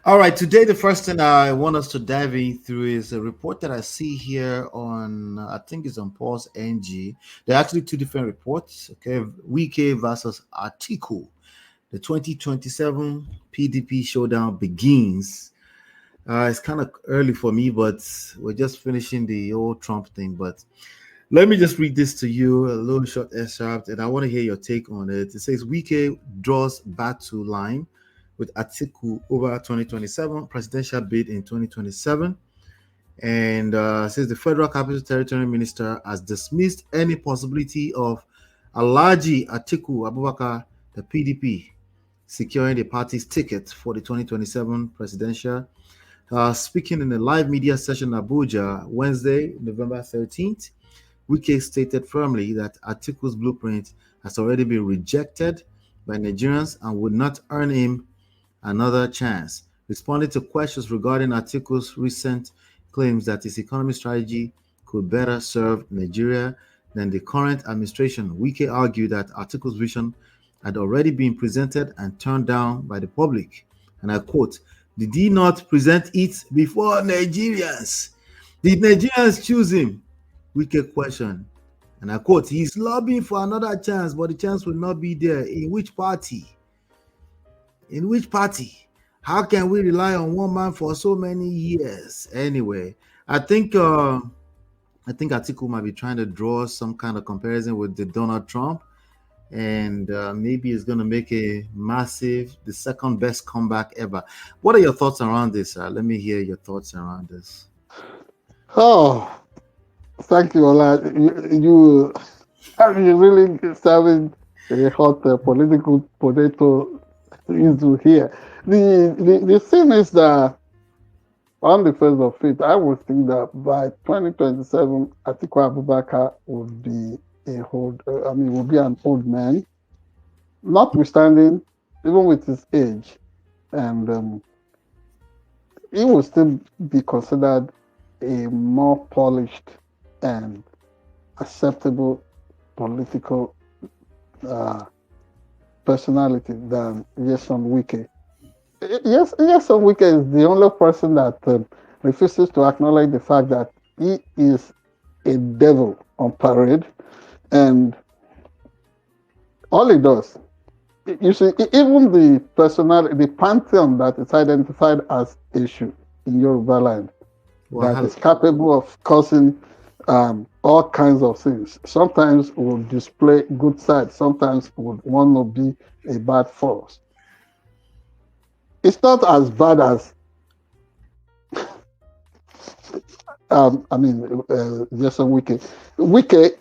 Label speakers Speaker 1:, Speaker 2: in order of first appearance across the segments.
Speaker 1: All right, today the first thing I want us to dive in through is a report that I see here on, I think it's on Pulse NG. There are actually two different reports, okay? WIKE versus ATIKU. The 2027 PDP showdown begins. It's kind of early for me, but we're just finishing the old Trump thing. But let me just read this to you, a little short excerpt, and I want to hear your take on it. It says WIKE draws battle line with Atiku over 2027 presidential bid in 2027. And says the Federal Capital Territory Minister has dismissed any possibility of Alhaji Atiku Abubakar, the PDP, securing the party's ticket for the 2027 presidential. Speaking in a live media session in Abuja Wednesday, November 13th, WIKE stated firmly that Atiku's blueprint has already been rejected by Nigerians and would not earn him another chance. Responding to questions regarding Atiku's recent claims that his economic strategy could better serve Nigeria than the current administration, WIKE argued that Atiku's vision had already been presented and turned down by the public. And I quote, "Did he not present it before Nigerians? Did Nigerians choose him?" WIKE question. And I quote, "He's lobbying for another chance, but the chance will not be there. In which party? In which party? How can we rely on one man for so many years?" Anyway, I think Atiku might be trying to draw some kind of comparison with the Donald Trump, and maybe it's going to make the second best comeback ever. What are your thoughts around this? Let me hear your thoughts around this.
Speaker 2: Oh, thank you, Ola. You really serving a hot political potato issue here. The thing is that on the face of it, I would think that by 2027, Atiku Abubakar would be would be an old man, notwithstanding, even with his age, and he will still be considered a more polished and acceptable political personality than Nyesom Wike. Yes, Nyesom Wike is the only person that refuses to acknowledge the fact that he is a devil on parade, and all he does, you see, even the pantheon that is identified as issue in Yoruba land, that is capable of causing all kinds of things. Sometimes will display good side, sometimes would want to be a bad force. It's not as bad as Jason Wike. Wike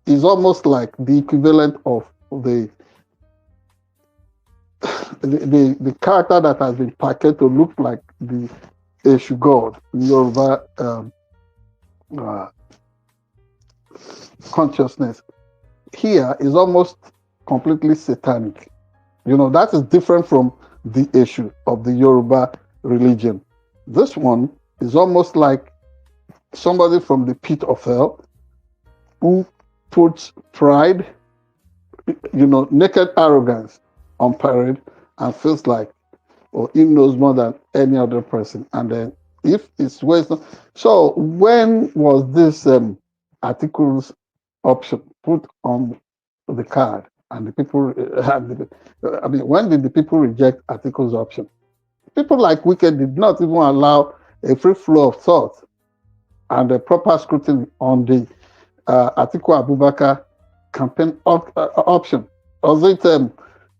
Speaker 2: is almost like the equivalent of the character that has been packaged to look like the Eshu god in Yoruba consciousness. Here is almost completely satanic. That is different from the issue of the Yoruba religion. This one is almost like somebody from the pit of hell who puts pride, naked arrogance on parade and feels like, he knows more than any other person. And then if it's wisdom. So when was this article's option put on the card? And the people, when did the people reject Atiku's option? People like Wike did not even allow a free flow of thought and a proper scrutiny on the Atiku Abubakar campaign option. Was it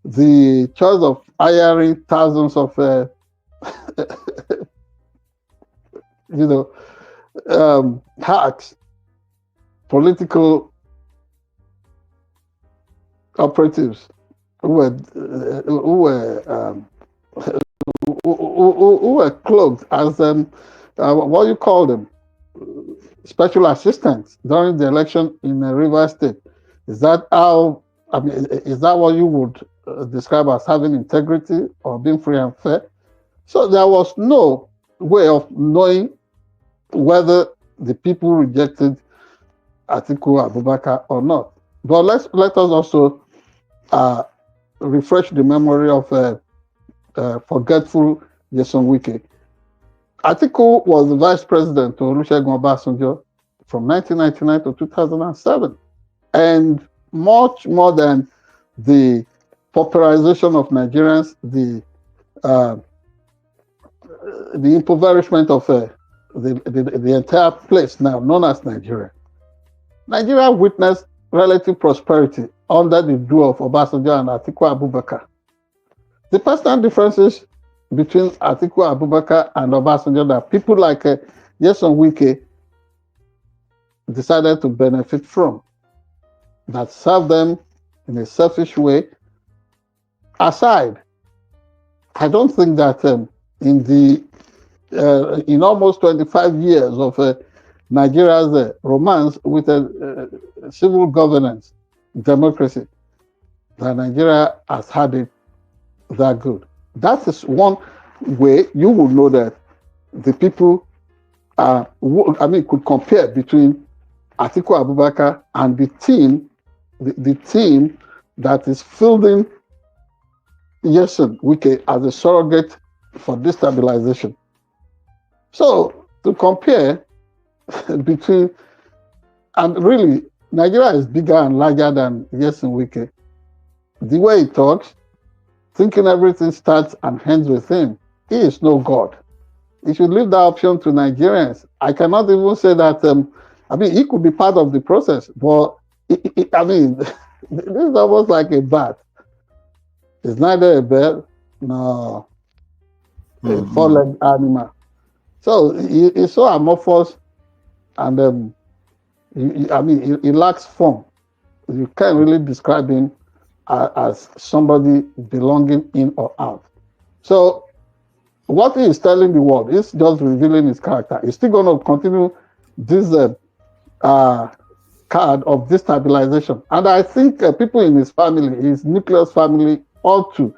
Speaker 2: the choice of hiring thousands of, hacks, political operatives who were cloaked as what you call them, special assistants during the election in Rivers State? Is that how? Is that what you would describe as having integrity or being free and fair? So there was no way of knowing whether the people rejected Atiku Abubakar or not. But let us also refresh the memory of forgetful Jason Wike. Atiku was the vice president to Olusegun Obasanjo from 1999 to 2007. And much more than the popularization of Nigerians, the impoverishment of the entire place now known as Nigeria. Nigeria witnessed relative prosperity under the duo of Obasanjo and Atiku Abubakar. The personal differences between Atiku Abubakar and Obasanjo that people like Jason Wike decided to benefit from, that served them in a selfish way, aside, I don't think that in almost 25 years of Nigeria's romance with civil governance, democracy, that Nigeria has had it that good. That is one way you will know that the people could compare between Atiku Abubakar and the team that is fielding Jason Wike as a surrogate for destabilization. So to compare between, and really, Nigeria is bigger and larger than Jason Wike. The way he talks, thinking everything starts and ends with him, he is no God. He should leave that option to Nigerians. I cannot even say that, he could be part of the process, but this is almost like a bat. It's neither a bird nor a four-legged animal. So he's so amorphous, and he lacks form. You can't really describe him as somebody belonging in or out. So what he is telling the world is just revealing his character. He's still going to continue this card of destabilization. And I think people in his family, his nucleus family, ought to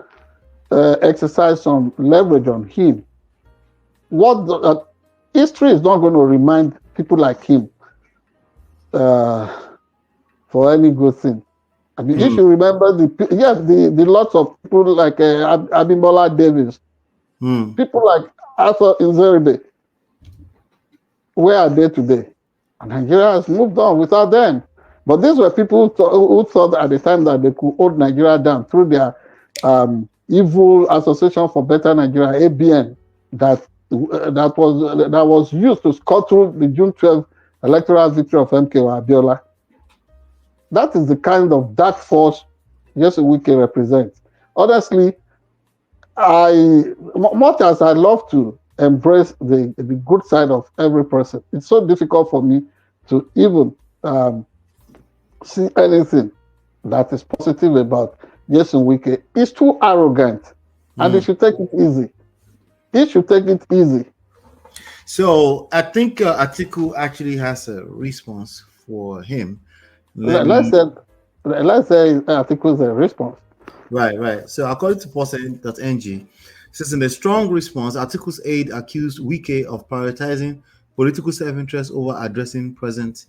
Speaker 2: exercise some leverage on him. History is not going to remind people like him for any good thing. You should remember the lots of people like Abimbola Davis, people like Arthur Nzeribe. Where are they today? And Nigeria has moved on without them. But these were people who thought at the time that they could hold Nigeria down through their evil Association for Better Nigeria, ABN, that was used to scuttle the June 12th electoral victory of MKO Abiola. That is the kind of dark force Jason Wike represents. Honestly, much as I love to embrace the good side of every person, it's so difficult for me to even see anything that is positive about Jason Wike. He's too arrogant, and he should take it easy. He should take it easy.
Speaker 1: So I think Atiku actually has a response for him.
Speaker 2: Let's say Atiku is a response.
Speaker 1: Right. So according to pulse.ng, says in a strong response, Atiku's aide accused Wike of prioritizing political self-interest over addressing present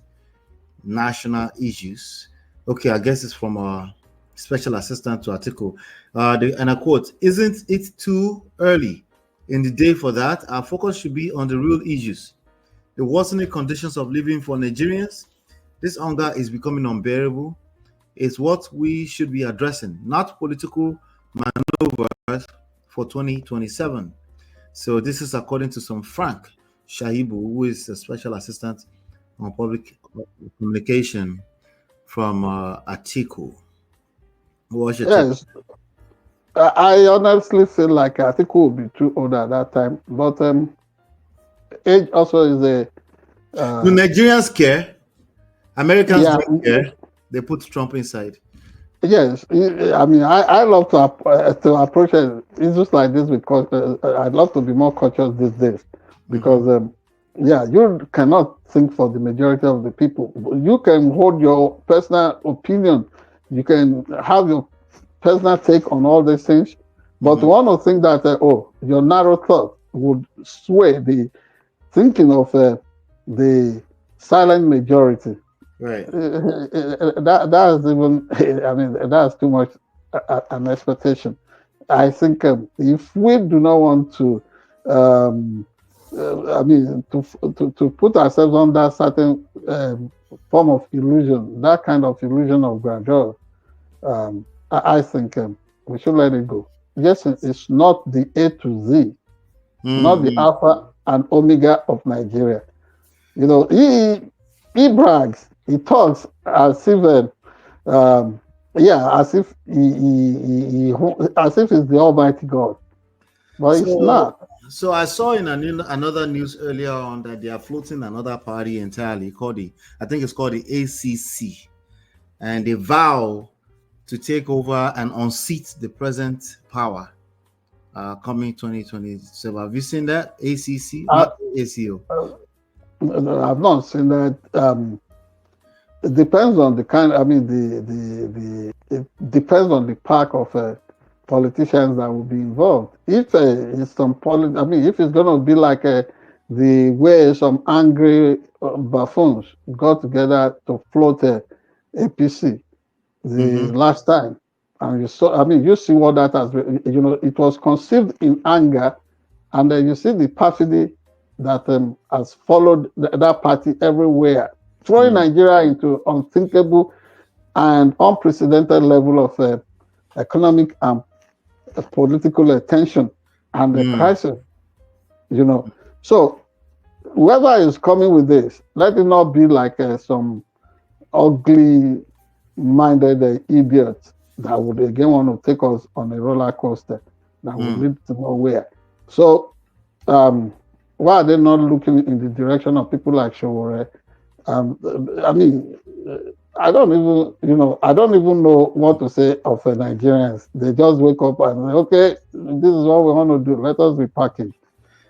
Speaker 1: national issues. Okay, I guess it's from a special assistant to Atiku. And I quote, "Isn't it too early in the day for that? Our focus should be on the real issues. The worsening conditions of living for Nigerians. This hunger is becoming unbearable. It's what we should be addressing, not political maneuvers for 2027. So this is according to some Frank Shahibu, who is a special assistant on public communication from Atiku.
Speaker 2: Yes, I honestly feel like Atiku will be too old at that time, but age also is a.
Speaker 1: Do Nigerians care? Americans don't care. They put Trump inside.
Speaker 2: Yes, I love to approach issues like this because I'd love to be more conscious these days because you cannot think for the majority of the people. You can hold your personal opinion. You can have your personal take on all these things, but one of the things that your narrow thought would sway the thinking of the silent majority.
Speaker 1: Right.
Speaker 2: That's even. That's too much an expectation. I think if we do not want to um, I mean, to put ourselves under certain form of illusion, that kind of illusion of grandeur, I think we should let it go. Yes, it's not the A to Z, not the
Speaker 1: Mm-hmm.
Speaker 2: alpha and omega of Nigeria. You know, he brags, he talks as if, yeah, as if as if he's the Almighty God, but it's
Speaker 1: So,
Speaker 2: not.
Speaker 1: so I saw in another news earlier on that they are floating another party entirely called I think it's called the ACC, and they vow to take over and unseat the present power coming 2027. Have you seen that? ACC,
Speaker 2: I,
Speaker 1: not ACO.
Speaker 2: I've not seen that. It depends on the kind. I mean, it depends on the pack of politicians that will be involved. If it's some I mean, if it's going to be like the way some angry buffoons got together to float APC the
Speaker 1: Mm-hmm.
Speaker 2: last time, and you saw. I mean, you see what that has. You know, it was conceived in anger, and then you see the perfidy that has followed that party everywhere, throwing
Speaker 1: Mm.
Speaker 2: Nigeria into unthinkable and unprecedented level of economic and political tension and the
Speaker 1: Mm.
Speaker 2: crisis. You know, so whoever is coming with this, let it not be like some ugly minded idiot that would again want to take us on a roller coaster that will
Speaker 1: Mm.
Speaker 2: lead to nowhere. So um, why are they not looking in the direction of people like Showore? I mean, I don't even, I don't even know what to say of Nigerians. They just wake up and say, okay, this is what we want to do. Let us repackage.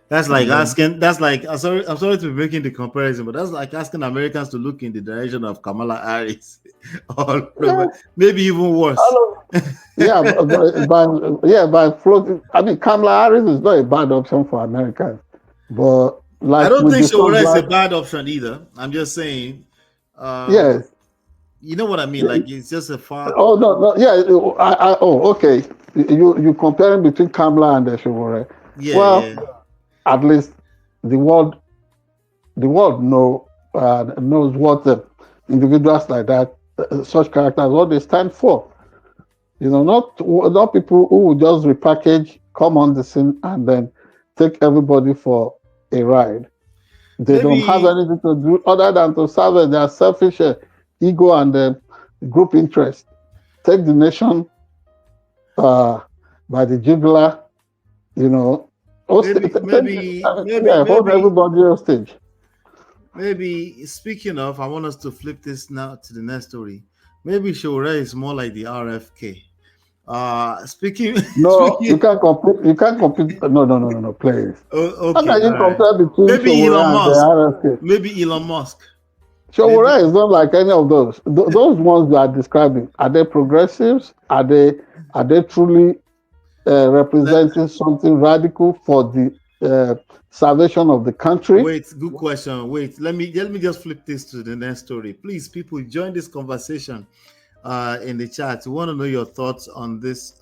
Speaker 1: That's like
Speaker 2: And then,
Speaker 1: asking. That's like. I'm sorry to be making the comparison, but that's like asking Americans to look in the direction of Kamala Harris, or
Speaker 2: yeah,
Speaker 1: maybe even worse.
Speaker 2: all of, yeah, by floating. I mean, Kamala Harris is not a bad option for Americans, but
Speaker 1: I
Speaker 2: like
Speaker 1: don't
Speaker 2: we
Speaker 1: think
Speaker 2: discussed
Speaker 1: Shawara is a
Speaker 2: last,
Speaker 1: bad option either. I'm just saying, um,
Speaker 2: yes.
Speaker 1: you know what I mean. Like it's just a far.
Speaker 2: Oh no, no, yeah. Okay. You comparing between Kamala and Showore.
Speaker 1: Yeah, yeah.
Speaker 2: Well, at least the world the world knows what individuals like that, such characters, what they stand for. Not people who will just repackage, come on the scene, and then take everybody for a ride. They don't have
Speaker 1: Maybe,
Speaker 2: anything to do other than to serve their selfish ego and group interest. Take the nation by the jugular, you know. Yeah, hold
Speaker 1: maybe.
Speaker 2: everybody hostage.
Speaker 1: Maybe speaking of, I want us to flip this now to the next story. Maybe Shore is more like the RFK. Speaking,
Speaker 2: No, you
Speaker 1: speaking.
Speaker 2: can't compete. You can't compete. No, no, no, no, no, please.
Speaker 1: Oh,
Speaker 2: How
Speaker 1: okay,
Speaker 2: can
Speaker 1: all
Speaker 2: you
Speaker 1: right.
Speaker 2: compare between
Speaker 1: Maybe Elon
Speaker 2: Showore and the
Speaker 1: Musk.
Speaker 2: RFK?
Speaker 1: Maybe Elon Musk. Maybe.
Speaker 2: Showore is not like any of those. Those ones you are describing, are they progressives? Are they truly
Speaker 1: Let,
Speaker 2: representing something radical for the salvation of the country?
Speaker 1: wait, good question. Wait, let me just flip this to the next story. Please, people, join this conversation in the chat. We want to know your thoughts on this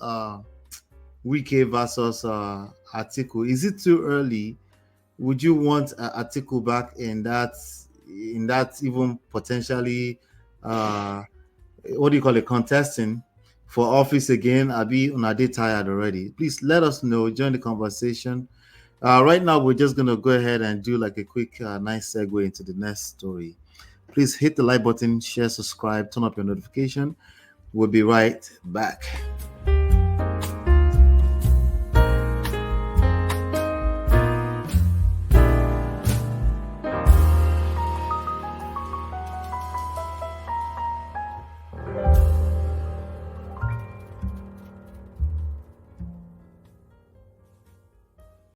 Speaker 1: WIKE versus ATIKU. Is it too early? Would you want ATIKU back in that even potentially what do you call it, contesting for office again? Abi una dey tired already? Please let us know. Join the conversation. Right now, we're just gonna go ahead and do like a quick, nice segue into the next story. Please hit the like button, share, subscribe, turn up your notification. We'll be right back.